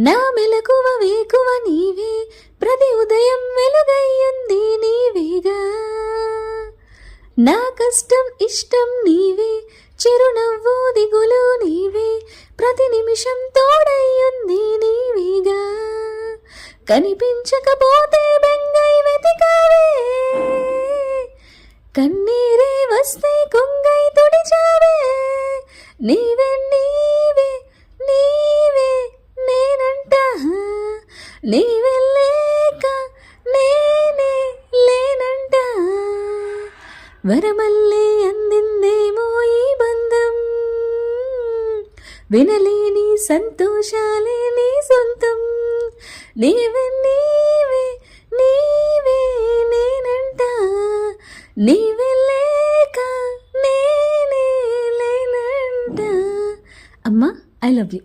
నా మెలకువ వేకువ నీవే, ప్రతి ఉదయం వెలుగయ్యుంది నీవేగా. నా కష్టం ఇష్టం నీవే, చిరునవ్వు దిగులు నీవే, ప్రతి నిమిషం తోడయ్యుంది నీవేగా. కనిపించకపోతే బెంగై వెతికావే, కన్నీరే వస్తే కొంగై తుడిచావే. నీవే నీవే నీవే నేనంట, నీవే లేక నేనే లేనంట. వరమల్లే అందిందేమో ఈ బంధం, వినలేని సంతోషాలే నీ సొంతం. నీవే నీవే నీవే నేనంట, నీవే లేక నేనే లేనంట. అమ్మా, ఐ లవ్ యూ.